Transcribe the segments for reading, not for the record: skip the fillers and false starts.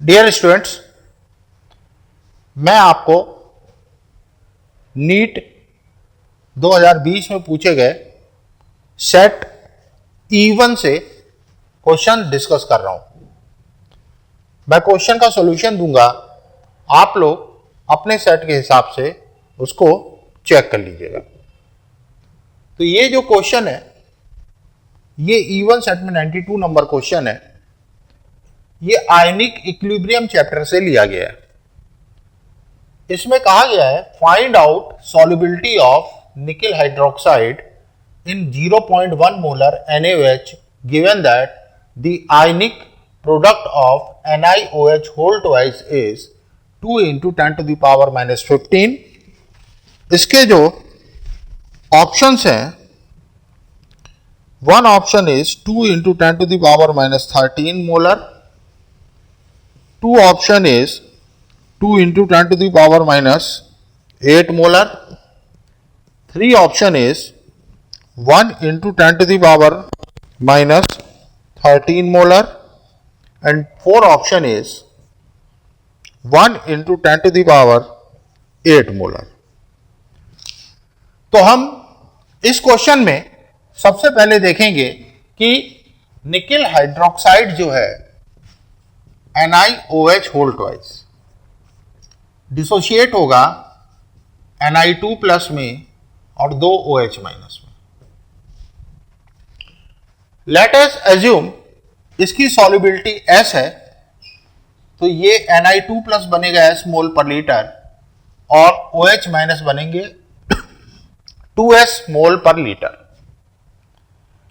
Dear students, मैं आपको NEET 2020 में पूछे गए सेट E1 से क्वेश्चन डिस्कस कर रहा हूं। मैं क्वेश्चन का सॉल्यूशन दूंगा, आप लोग अपने सेट के हिसाब से उसको चेक कर लीजिएगा। तो ये जो क्वेश्चन है, ये E1 सेट में 92 नंबर क्वेश्चन है। ये आयनिक इक्विलिब्रियम चैप्टर से लिया गया है। इसमें कहा गया है फाइंड आउट सॉल्युबिलिटी ऑफ निकल hydroxide in 0.1 molar NaOH given that the ionic product of NiOH whole twice is 2 into 10 to the power minus 15। इसके जो ऑप्शंस हैं, one option is 2 into 10 to the power minus 13 molar, two option is 2 into 10 to the power minus 8 molar, 3 option is 1 into 10 to the power minus 13 molar, and 4 option is 1 into 10 to the power 8 molar। तो हम इस question में सबसे पहले देखेंगे कि निकल hydroxide जो है NiOH होल ट्वाइस डिसोशिएट होगा Ni2 प्लस में और 2 OH माइनस में। लेट अस एज्यूम इसकी सॉल्युबिलिटी S है, तो ये Ni2 प्लस बनेगा S मोल पर लीटर और OH माइनस बनेंगे 2S मोल पर लीटर।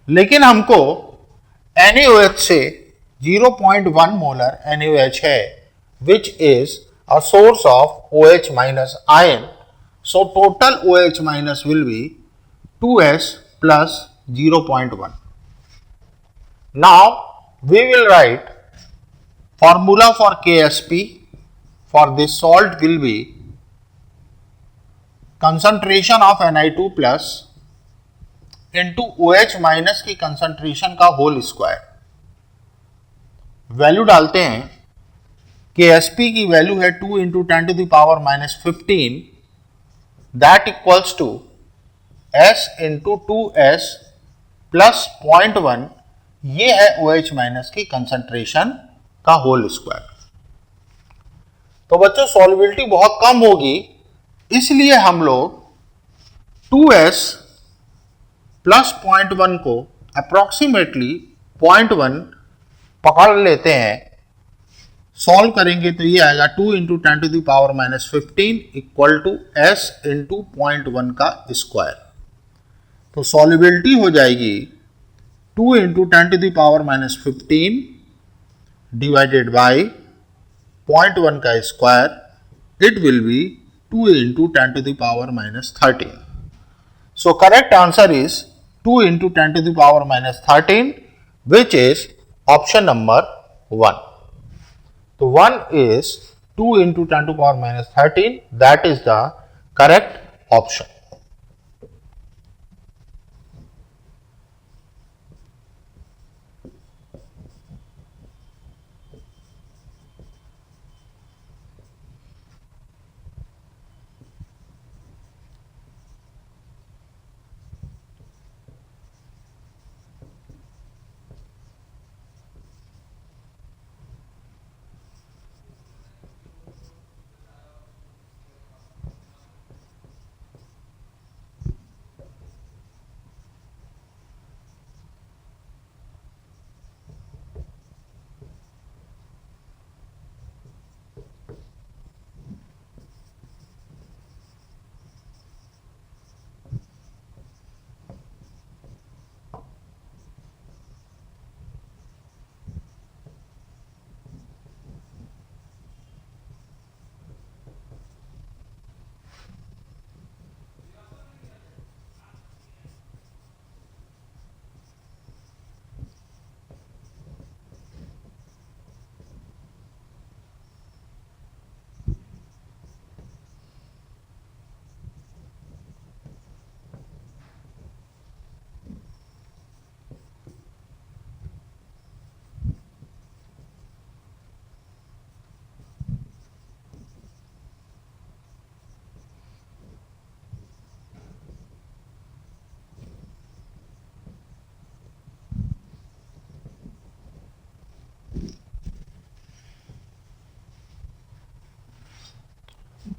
लेकिन हमको NaOH से 0.1 मोलर NaOH है, which is a source of OH minus ion, so total OH minus will be 2S plus 0.1। Now we will write formula for KSP for this salt will be concentration of Ni2 plus into OH minus की concentration का whole square. Value डालते हैं, KSP की value है 2 into 10 to the power minus 15, that equals to S into 2S plus 0.1, ये है OH minus की concentration का होल स्क्वायर। तो बच्चों सॉल्युबिलिटी बहुत कम होगी, इसलिए हम लोग 2S प्लस 0.1 को अप्रोक्सीमेटली 0.1 पकड़ लेते हैं। सॉल्व करेंगे तो ये आएगा 2 into 10 to the power minus 15 equal to S into 0.1 का स्क्वायर। तो सॉल्युबिलिटी हो जाएगी 2 into 10 to the power minus 15 divided by 0.1 का square, it will B 2 into 10 to the power minus 13। So correct answer is 2 into 10 to the power minus 13, which is option number 1। So 1 is 2 into 10 to the power minus 13, that is the correct option।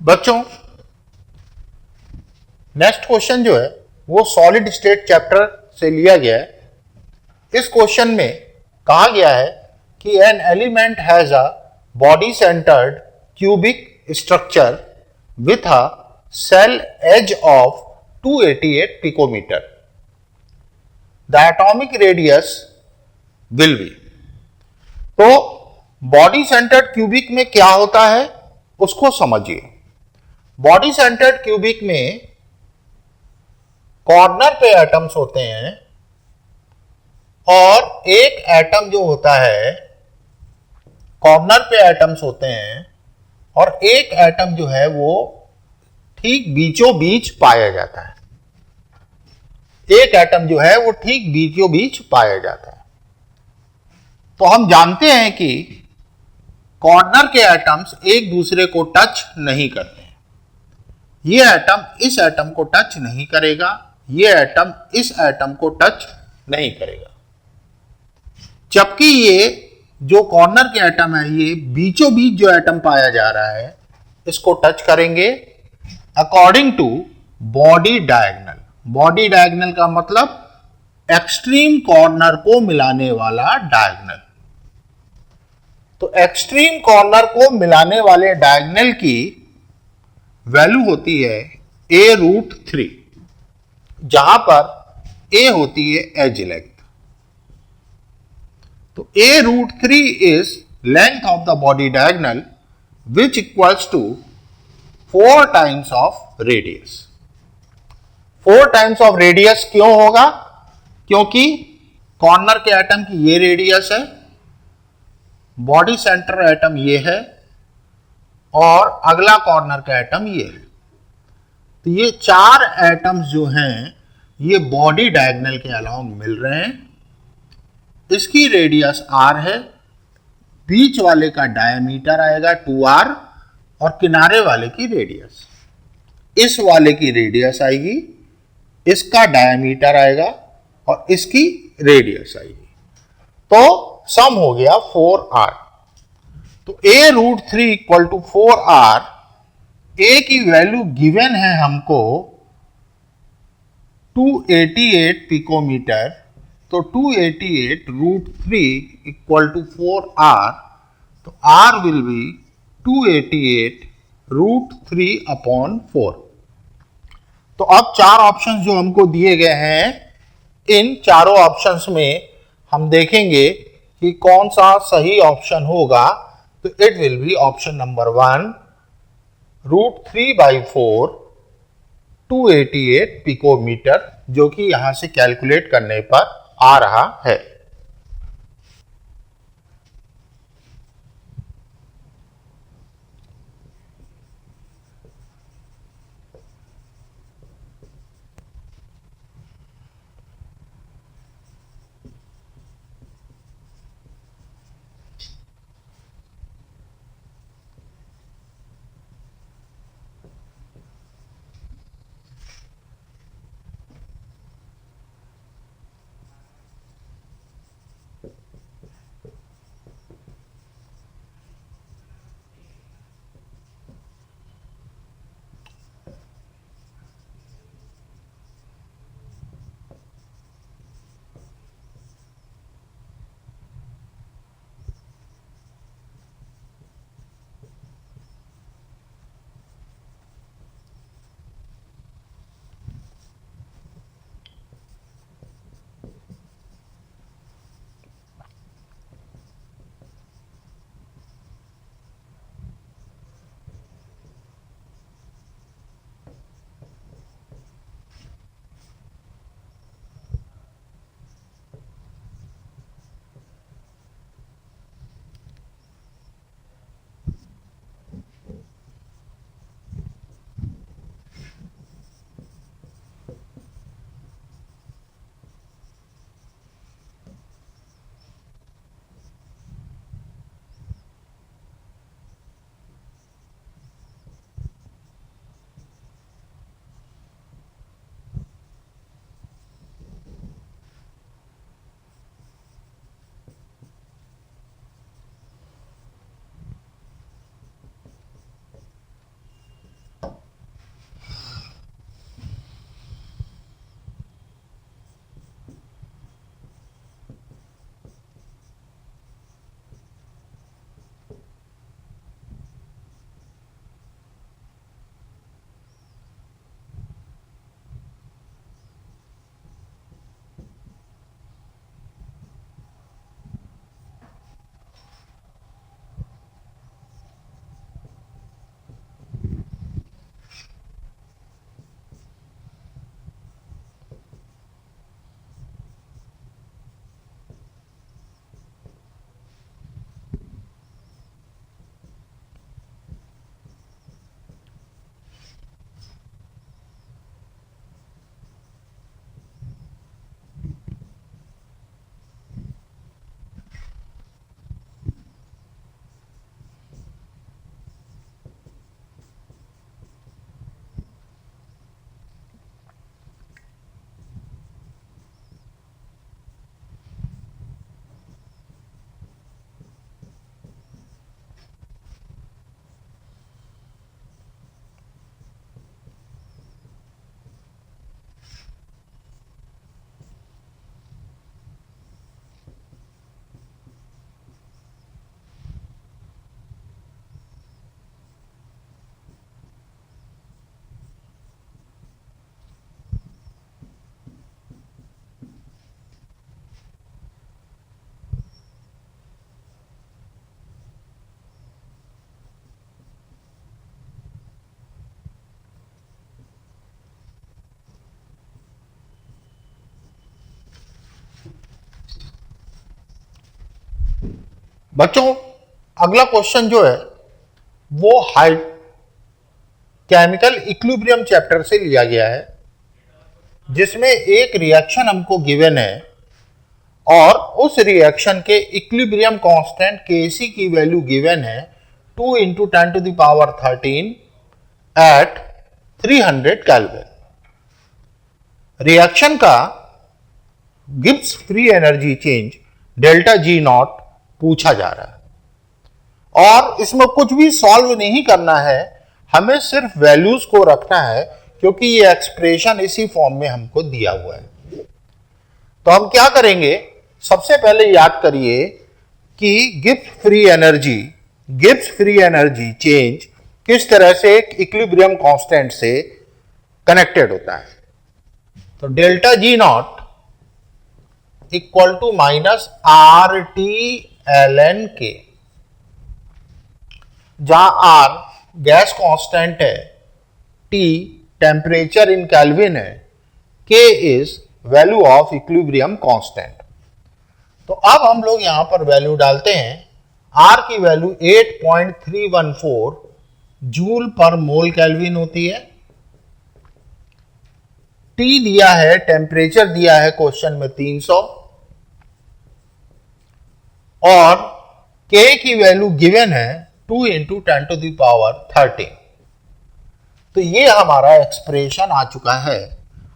बच्चों, next question जो है वो solid state chapter से लिया गया है। इस question में कहा गया है कि an element has a body centred cubic structure with a cell edge of 288 picometre. The atomic radius will be. तो बॉडी सेंटर्ड क्यूबिक में क्या होता है उसको समझिए। बॉडी सेंटर्ड क्यूबिक में कॉर्नर पे एटम्स होते हैं और एक एटम जो होता है, कॉर्नर पे एटम्स होते हैं और एक एटम जो है वो ठीक बीचों बीच पाया जाता है। एक एटम जो है वो ठीक बीचों बीच पाया जाता है। तो हम जानते हैं कि कॉर्नर के एटम्स एक दूसरे को टच नहीं करते हैं। ये एटम इस एटम को टच नहीं करेगा, ये एटम इस एटम को टच नहीं करेगा। जबकि ये जो कॉर्नर के एटम है ये बीचों बीच जो एटम पाया जा रहा है इसको टच करेंगे according to body diagonal. Body diagonal का मतलब एक्सट्रीम कॉर्नर को मिलाने वाला डायगोनल। तो एक्सट्रीम कॉर्नर को मिलाने वाले डायगोनल की वैल्यू होती है a√3, जहां पर a होती है एज लेंथ। तो a√3 is length of the body diagonal which equals to 4 times of radius. 4 times of radius क्यों होगा? क्योंकि कॉर्नर के एटम की ये रेडियस है, बॉडी सेंटर एटम ये है और अगला कॉर्नर का एटम ये है। तो ये 4 एटम्स जो हैं ये बॉडी डायगोनल के अलोंग मिल रहे हैं। इसकी रेडियस r है, बीच वाले का डायमीटर आएगा 2r और किनारे वाले की रेडियस, इस वाले की रेडियस आएगी, इसका डायमीटर आएगा और इसकी रेडियस आएगी। तो सम हो गया 4r। तो a√3 equal to 4r। a की वैल्यू गिवन है हमको 288 पिकोमीटर। तो 288√3 इक्वल टू 4r। तो r विल बी 288√3 अपॉन 4। तो अब 4 ऑप्शंस जो हमको दिए गए हैं, इन चारों ऑप्शंस में हम देखेंगे कि कौन सा सही ऑप्शन होगा। तो it will be option number 1, √3/4 288 picometre, जो कि यहां से कैलकुलेट करने पर आ रहा है। बच्चों अगला क्वेश्चन जो है वो केमिकल इक्विलिब्रियम चैप्टर से लिया गया है, जिसमें एक रिएक्शन हमको गिवन है और उस रिएक्शन के इक्विलिब्रियम कांस्टेंट Kc की वैल्यू गिवन है 2 × 10⁻13 एट 300 केल्विन। रिएक्शन का Gibbs free energy change delta G not पूछा जा रहा है और इसमें कुछ भी सॉल्व नहीं करना है, हमें सिर्फ वैल्यूज को रखना है क्योंकि ये एक्सप्रेशन इसी फॉर्म में हमको दिया हुआ है। तो हम क्या करेंगे, सबसे पहले याद करिए कि गिब्स फ्री एनर्जी चेंज किस तरह से एक इक्विलिब्रियम कांस्टेंट से कनेक्टेड होता है। तो delta G naught equal to minus RT ln K, जहां R गैस कांस्टेंट है, T टेम्परेचर इन केल्विन है, K is value of equilibrium constant. तो अब हम लोग यहां पर वैल्यू डालते हैं। R की वैल्यू 8.314 जूल पर मोल केल्विन होती है। T दिया है, टेम्परेचर दिया है क्वेश्चन में 300 और K की वैल्यू गिवन है 2 × 10⁻13। तो ये हमारा एक्सप्रेशन आ चुका है।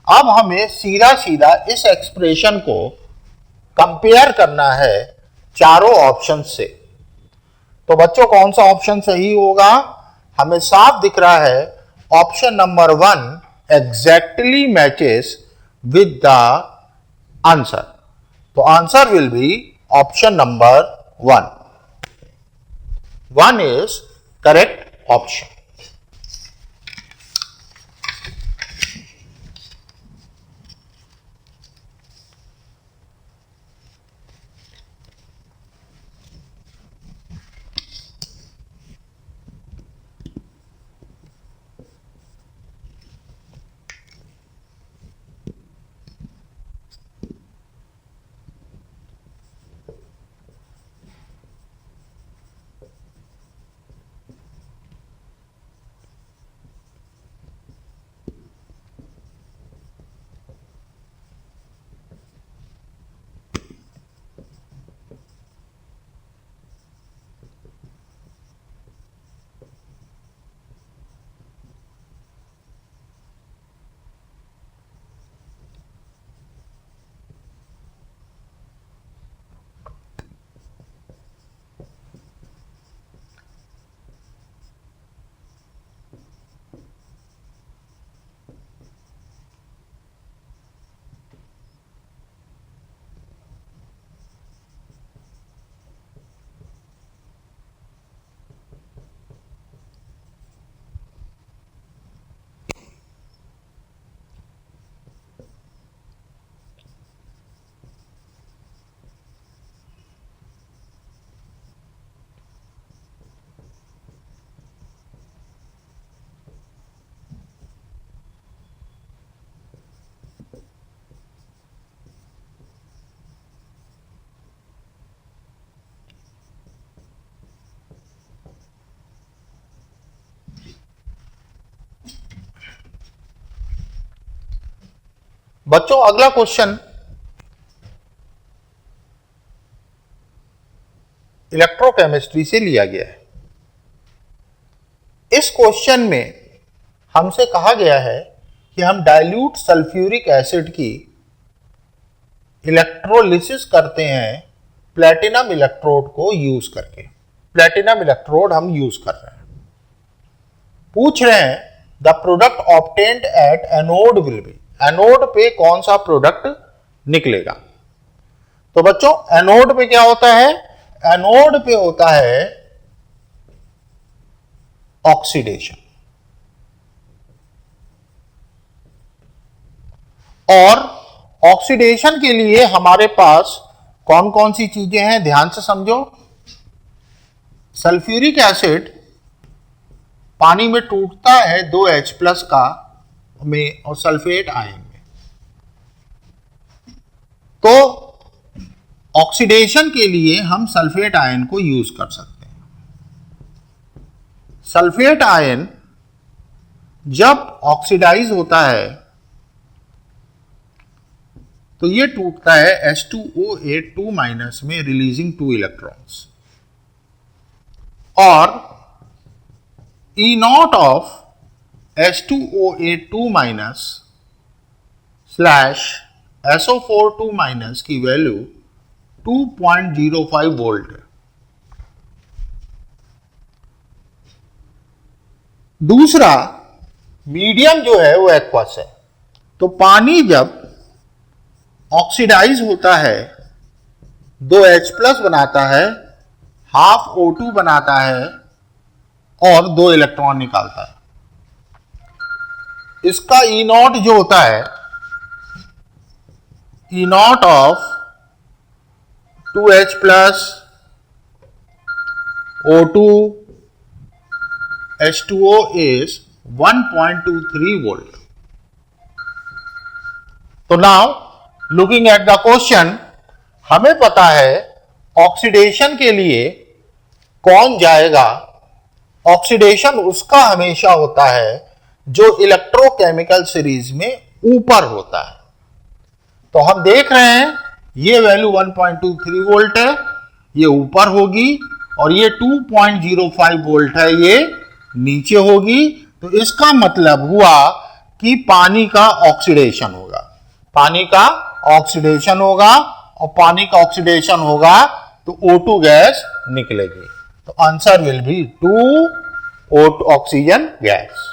अब हमें सीधा सीधा इस एक्सप्रेशन को कंपेयर करना है चारों ऑप्शन से। तो बच्चों कौन सा ऑप्शन सही होगा, हमें साफ दिख रहा है option number 1 exactly matches with the answer. तो answer will be option number 1। 1 is correct option. बच्चों अगला क्वेश्चन इलेक्ट्रोकेमिस्ट्री से लिया गया है। इस क्वेश्चन में हमसे कहा गया है कि हम डाइल्यूट सल्फ्यूरिक एसिड की इलेक्ट्रोलिसिस करते हैं प्लैटिनम इलेक्ट्रोड को यूज करके। प्लैटिनम इलेक्ट्रोड हम यूज कर रहे हैं। पूछ रहे हैं the product obtained at anode will be, anode पे कौन सा प्रोडक्ट निकलेगा। तो बच्चों एनोड पे क्या होता है, एनोड पे होता है ऑक्सीडेशन, और ऑक्सीडेशन के लिए हमारे पास कौन कौन सी चीजें हैं, ध्यान से समझो। सल्फ्यूरिक एसिड पानी में टूटता है 2H+ का में और सल्फेट आयन में। तो ऑक्सीडेशन के लिए हम सल्फेट आयन को यूज कर सकते हैं। सल्फेट आयन जब ऑक्सीडाइज होता है तो ये टूटता है H2O8 2 माइनस में, रिलीजिंग 2 इलेक्ट्रॉन्स, और E nought of H2O8 2 minus slash SO4 2 minus की वैल्यू 2.05 वोल्ट है। दूसरा, मीडियम जो है वो एक्वस है। तो पानी जब ऑक्सीडाइज होता है 2H प्लस बनाता है, हाफ O2 बनाता है और 2 इलेक्ट्रॉन निकालता है। इसका E नॉट जो होता है, E nought of 2H plus O2 H2O is 1.23 volt. तो now looking at the question, हमें पता है ऑक्सीडेशन के लिए कौन जाएगा। ऑक्सीडेशन उसका हमेशा होता है जो इलेक्ट्रोकेमिकल सीरीज में ऊपर होता है। तो हम देख रहे हैं ये वैल्यू 1.23 वोल्ट है, ये ऊपर होगी, और ये 2.05 वोल्ट है, ये नीचे होगी। तो इसका मतलब हुआ कि पानी का ऑक्सीडेशन होगा, पानी का ऑक्सीडेशन होगा, और पानी का ऑक्सीडेशन होगा तो O2 गैस निकलेगी। तो answer will B 2 oxygen gas.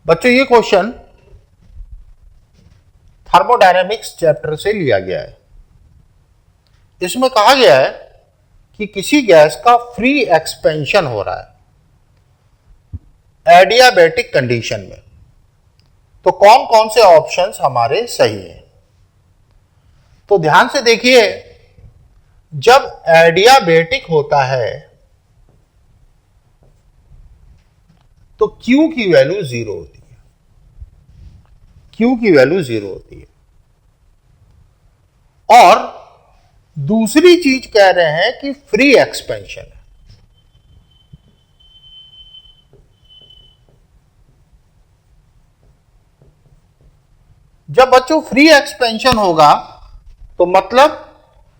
बच्चों ये क्वेश्चन थर्मोडायनेमिक्स चैप्टर से लिया गया है। इसमें कहा गया है कि किसी गैस का फ्री एक्सपेंशन हो रहा है एडियाबैटिक कंडीशन में, तो कौन कौन से ऑप्शंस हमारे सही हैं। तो ध्यान से देखिए, जब एडियाबैटिक होता है तो Q की वैल्यू 0 होती है, Q की वैल्यू 0 होती है। और दूसरी चीज कह रहे हैं कि फ्री एक्सपेंशन है। जब बच्चों फ्री एक्सपेंशन होगा तो मतलब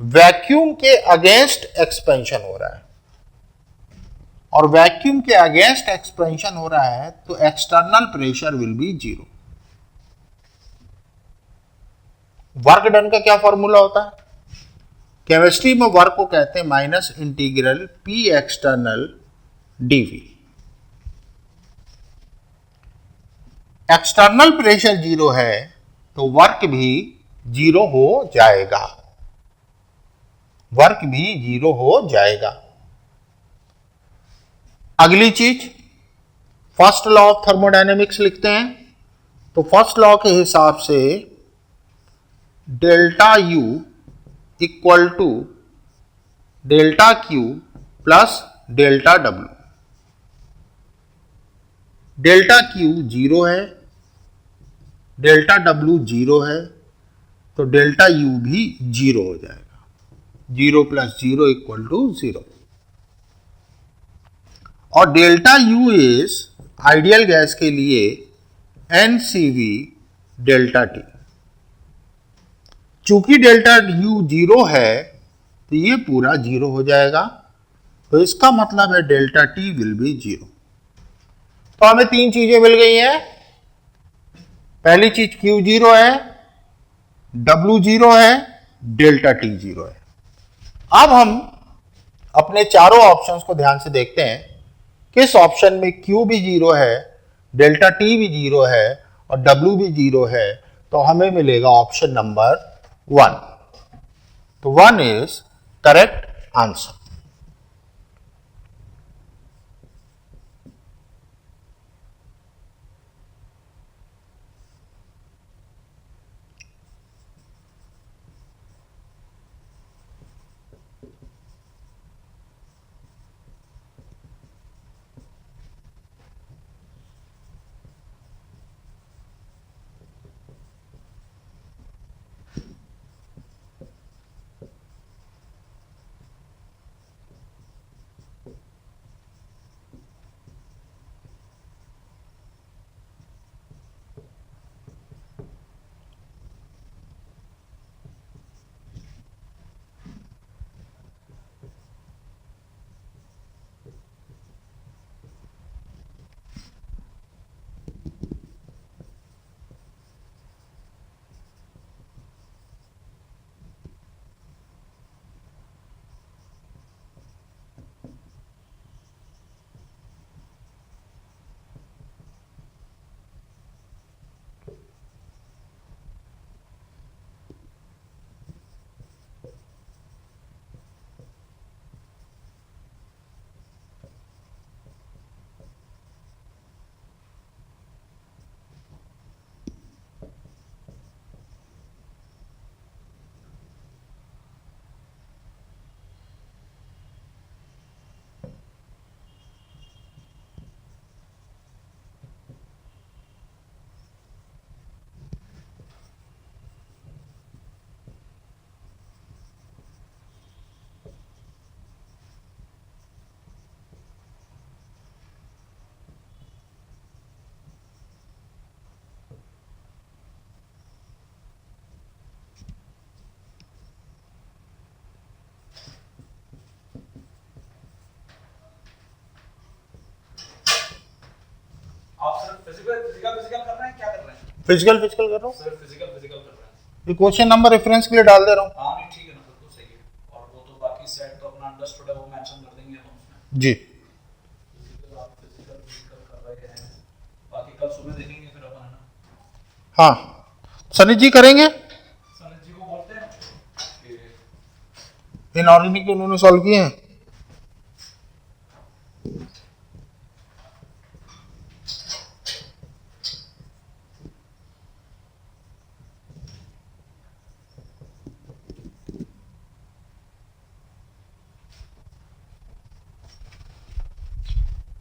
वैक्यूम के अगेंस्ट एक्सपेंशन हो रहा है, और वैक्यूम के अगेंस्ट एक्सपेंशन हो रहा है तो external pressure will be 0। Work done का क्या फॉर्मूला होता है? केमिस्ट्री में वर्क को कहते हैं minus integral P external dV। External pressure 0 है तो वर्क भी 0 हो जाएगा। वर्क भी 0 हो जाएगा। अगली चीज, फर्स्ट लॉ ऑफ थर्मोडायनेमिक्स लिखते हैं। तो फर्स्ट लॉ के हिसाब से delta U equal to delta Q plus delta W. Delta Q 0 है, डेल्टा डब्ल्यू 0 है, तो डेल्टा यू भी 0 हो जाएगा। 0 प्लस 0 इक्वल टू 0। और delta U is ideal gas के लिए एनसीवी डेल्टा टी। चूंकि डेल्टा यू 0 है तो ये पूरा 0 हो जाएगा, तो इसका मतलब है डेल्टा टी विल बी 0। तो हमें तीन चीजें मिल गई हैं। पहली चीज क्यू 0 है, डब्ल्यू 0 है, डेल्टा टी 0 है। अब हम अपने चारों ऑप्शंस को ध्यान से देखते हैं। किस ऑप्शन में क्यू भी 0 है, डेल्टा टी भी 0 है और डब्ल्यू भी 0 है, तो हमें मिलेगा ऑप्शन नंबर 1। तो 1 इज करेक्ट आंसर। फिजिकल कर रहा हूँ सर, फिजिकल कर रहा है। ये क्वेश्चन नंबर रेफरेंस के लिए डाल दे रहा हूँ। हाँ ठीक है ना, बिल्कुल सही है। और वो तो बाकी सेट तो अपना अंडरस्टूड है, वो मेंशन कर देंगे हम उसमें। जी आप फिजिकल कर रहे हैं, बाकी कल सुबह देखेंगे फिर अपन, है ना। हाँ सनी जी करेंगे, सनी जी को बोलते हैं कि इनऑर्गेनिक उन्होंने सॉल्व किए हैं।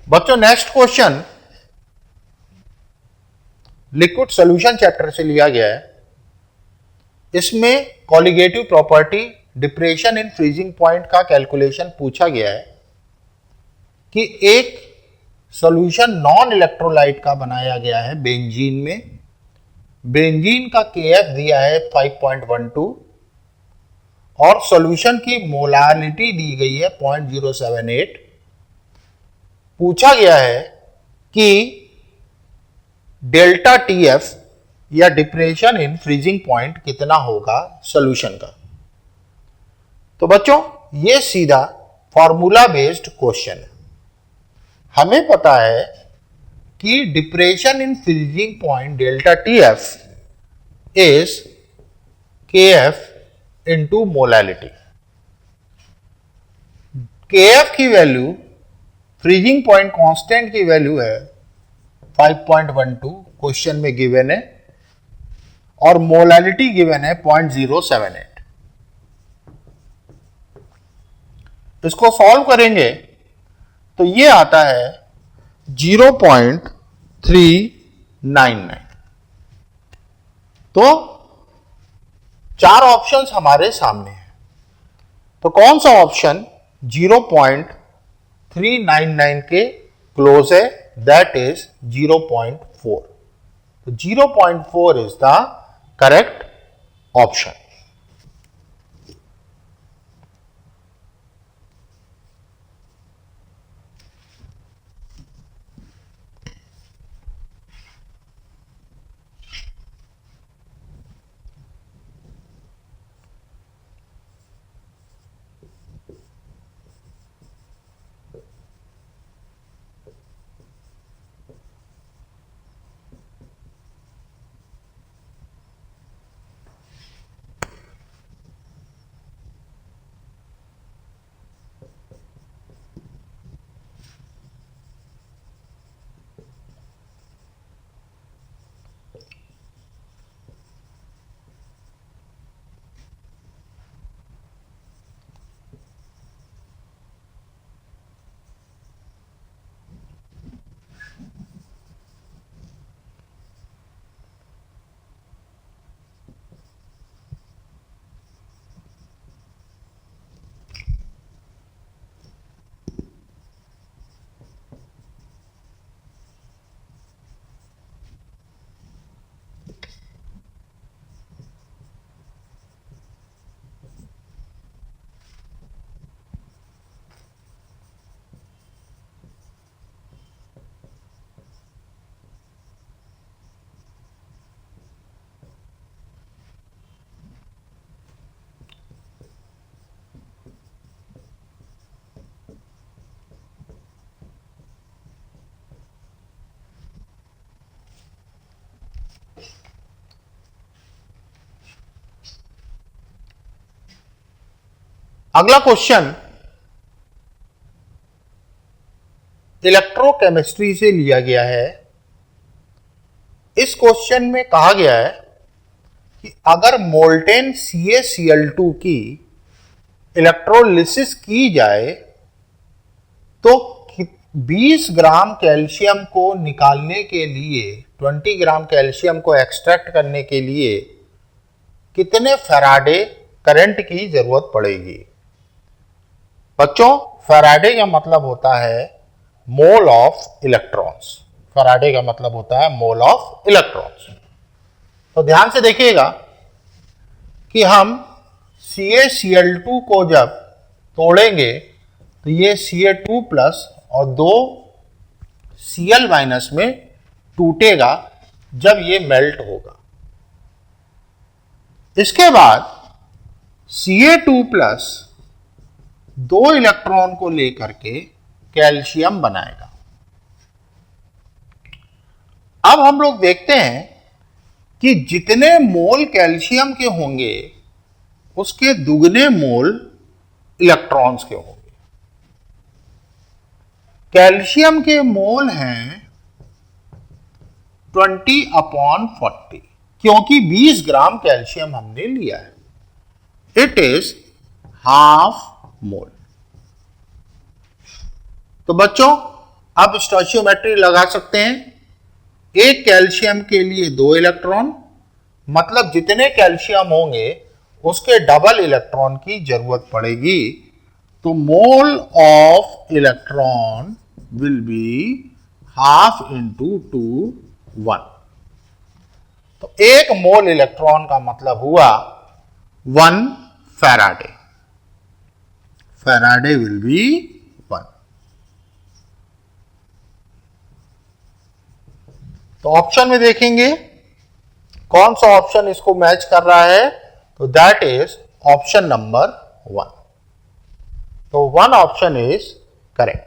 बच्चों next question liquid solution chapter से लिया गया है। इसमें colligative property, depression in freezing point का कैलकुलेशन पूछा गया है कि एक सॉल्यूशन नॉन इलेक्ट्रोलाइट का बनाया गया है बेंजीन में। बेंजीन का केएफ दिया है 5.12 और सॉल्यूशन की मोलारिटी दी गई है 0.078। पूछा गया है कि डेल्टा टीएफ या डिप्रेशन इन फ्रीजिंग पॉइंट कितना होगा सॉल्यूशन का। तो बच्चों ये सीधा फॉर्मूला बेस्ड क्वेश्चन है। हमें पता है कि depression in freezing point delta TF is KF into molarity. KF की वैल्यू, फ्रीजिंग पॉइंट कांस्टेंट की वैल्यू है 5.12, क्वेश्चन में गिवन है, और मोलालिटी गिवन है 0.078। इसको सॉल्व करेंगे तो ये आता है 0.399। तो 4 ऑप्शंस हमारे सामने हैं, तो कौन सा ऑप्शन 0.399 के क्लोज है? That is 0.4। तो 0.4 इज द करेक्ट ऑप्शन। अगला क्वेश्चन इलेक्ट्रोकेमिस्ट्री से लिया गया है। इस क्वेश्चन में कहा गया है कि अगर मोल्टेन CaCl2 की इलेक्ट्रोलिसिस की जाए तो 20 ग्राम कैल्शियम को निकालने के लिए, 20 ग्राम कैल्शियम को एक्सट्रैक्ट करने के लिए कितने फैराडे करंट की जरूरत पड़ेगी? बच्चों, फैराडे का मतलब होता है मोल ऑफ इलेक्ट्रॉन्स। फैराडे का मतलब होता है मोल ऑफ इलेक्ट्रॉन्स। तो ध्यान से देखिएगा कि हम CaCl2 को जब तोड़ेंगे तो ये Ca2 प्लस और 2 Cl माइनस में टूटेगा जब ये मेल्ट होगा। इसके बाद Ca2 प्लस 2 इलेक्ट्रॉन को लेकर के कैल्शियम बनाएगा। अब हम लोग देखते हैं कि जितने मोल कैल्शियम के होंगे उसके दुगने मोल इलेक्ट्रॉन्स के होंगे। कैल्शियम के मोल हैं 20/40, क्योंकि 20 ग्राम कैल्शियम हमने लिया है। It is half mole. तो बच्चों, अब स्टोइचियोमेट्री लगा सकते हैं। एक कैल्शियम के लिए 2 इलेक्ट्रॉन, मतलब जितने कैल्शियम होंगे उसके डबल इलेक्ट्रॉन की जरूरत पड़ेगी। तो mole of electron will be half into 2 1। तो एक मोल इलेक्ट्रॉन का मतलब हुआ 1 फैराडे। Faraday will be 1। तो ऑप्शन में देखेंगे कौन सा ऑप्शन इसको मैच कर रहा है, तो दैट इज ऑप्शन नंबर 1। तो 1 ऑप्शन इज करेक्ट।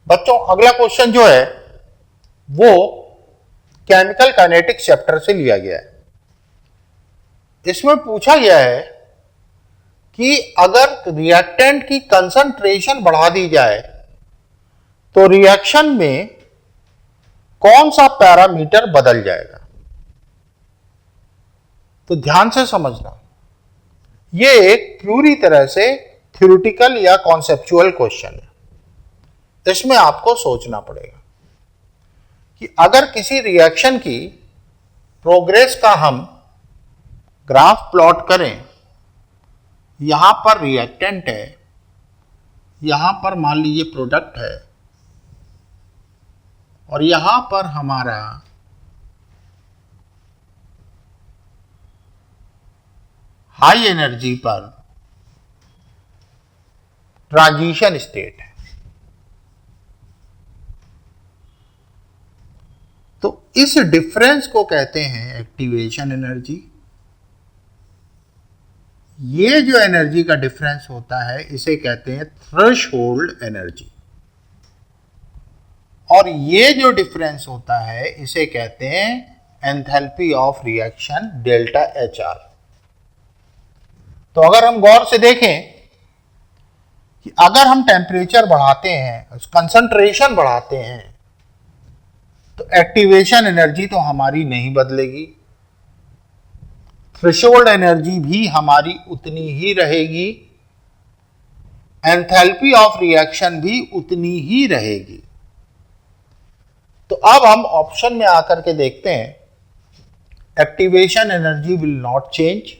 बच्चों अगला क्वेश्चन जो है वो केमिकल काइनेटिक्स चैप्टर से लिया गया है। इसमें पूछा गया है कि अगर रिएक्टेंट की कंसंट्रेशन बढ़ा दी जाए तो रिएक्शन में कौन सा पैरामीटर बदल जाएगा। तो ध्यान से समझना, ये एक पूरी तरह से थ्योरेटिकल या कॉन्सेप्चुअल क्वेश्चन है। इसमें आपको सोचना पड़ेगा कि अगर किसी रिएक्शन की प्रोग्रेस का हम ग्राफ प्लॉट करें, यहां पर रिएक्टेंट है, यहां पर मान लीजिए प्रोडक्ट है, और यहां पर हमारा हाई एनर्जी पर ट्रांजिशन स्टेट है। तो इस डिफरेंस को कहते हैं एक्टिवेशन एनर्जी। ये जो एनर्जी का डिफरेंस होता है इसे कहते हैं थ्रेशोल्ड एनर्जी, और ये जो डिफरेंस होता है इसे कहते हैं enthalpy of reaction delta H R. तो अगर हम गौर से देखें कि अगर हम टेम्परेचर बढ़ाते हैं, कंसंट्रेशन बढ़ाते हैं, तो एक्टिवेशन एनर्जी तो हमारी नहीं बदलेगी, थ्रेशोल्ड एनर्जी भी हमारी उतनी ही रहेगी, एंथैल्पी ऑफ रिएक्शन भी उतनी ही रहेगी। तो अब हम ऑप्शन में आकर के देखते हैं, activation energy will not change,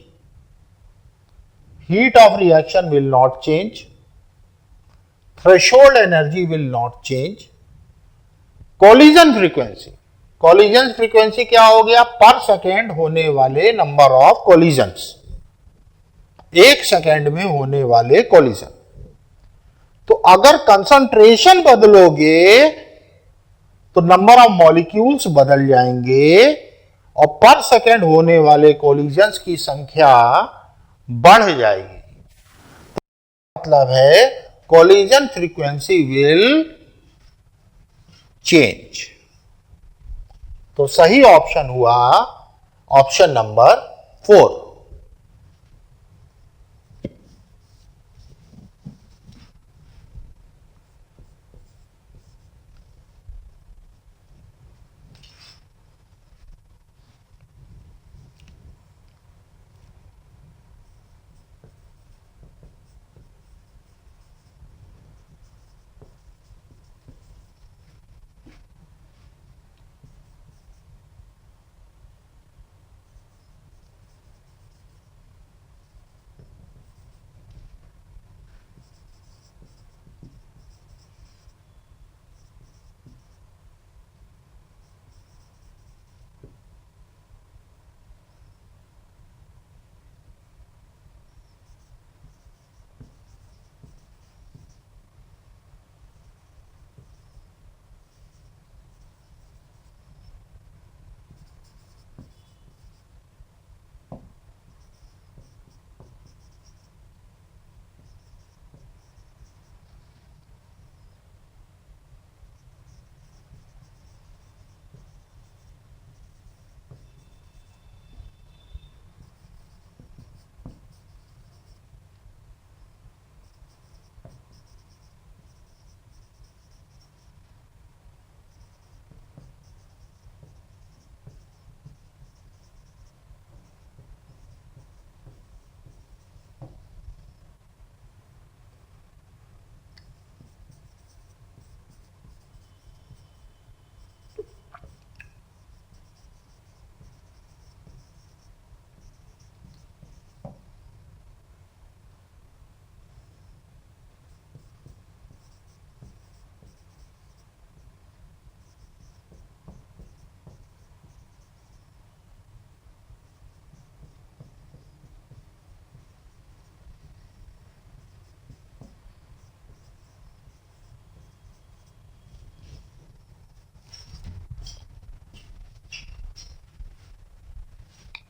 heat of reaction will not change, threshold energy will not change, collision frequency क्या हो गया, पर सेकेंड होने वाले नंबर ऑफ कोलिजन्स, एक सेकेंड में होने वाले कोलिजन। तो अगर कंसंट्रेशन बदलोगे तो नंबर ऑफ मॉलिक्यूल्स बदल जाएंगे और पर सेकेंड होने वाले कोलिजन्स की संख्या बढ़ जाएगी। मतलब है कोलिजन फ्रीक्वेंसी विल चेंज। तो सही ऑप्शन हुआ option number 4।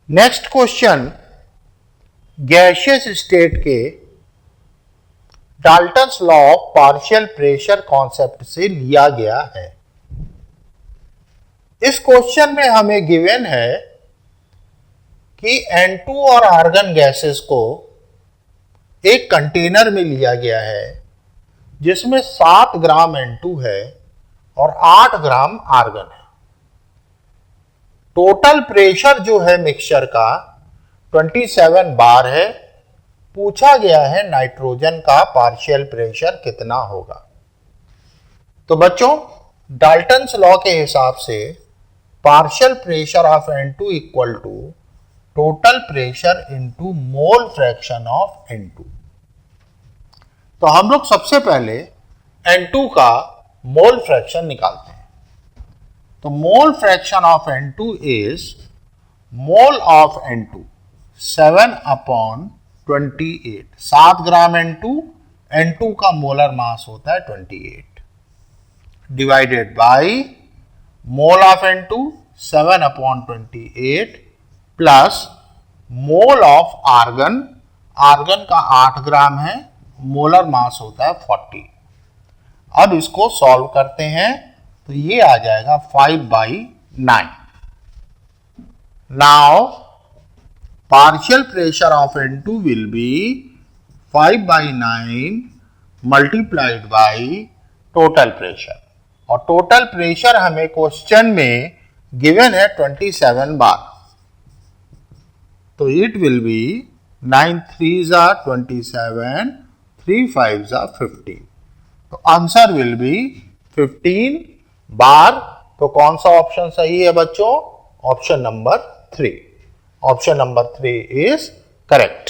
Next question gaseous state के Dalton's law of partial pressure concept से लिया गया है। इस क्वेश्चन में हमें गिवन है कि N2 और आर्गन गैसेस को एक कंटेनर में लिया गया है जिसमें 7 ग्राम N2 है और 8 ग्राम आर्गन है। टोटल प्रेशर जो है मिक्सचर का 27 बार है। पूछा गया है नाइट्रोजन का पार्शियल प्रेशर कितना होगा। तो बच्चों, डाल्टन्स लॉ के हिसाब से partial pressure of N2 equal to total pressure into mole fraction of N2। तो हम लोग सबसे पहले N2 का मोल फ्रैक्शन निकालते हैं। तो mole fraction of N2 is mole of N2 7/28। 7 gram N2 का मोलर मास होता है 28 divided by mole of N2 7/28 plus mole of argon का 8 ग्राम है, मोलर मास होता है 40। अब इसको सॉल्व करते हैं तो ये आ जाएगा 5/9। Now partial pressure of N2 will be 5/9 multiplied by total pressure, और टोटल प्रेशर हमें क्वेश्चन में गिवन है 27 बार। तो it will B 9 3s are 27, 3 5s are 15। तो आंसर विल बी 15 बार। तो कौन सा ऑप्शन सही है बच्चों? Option number 3। Option number 3 is correct.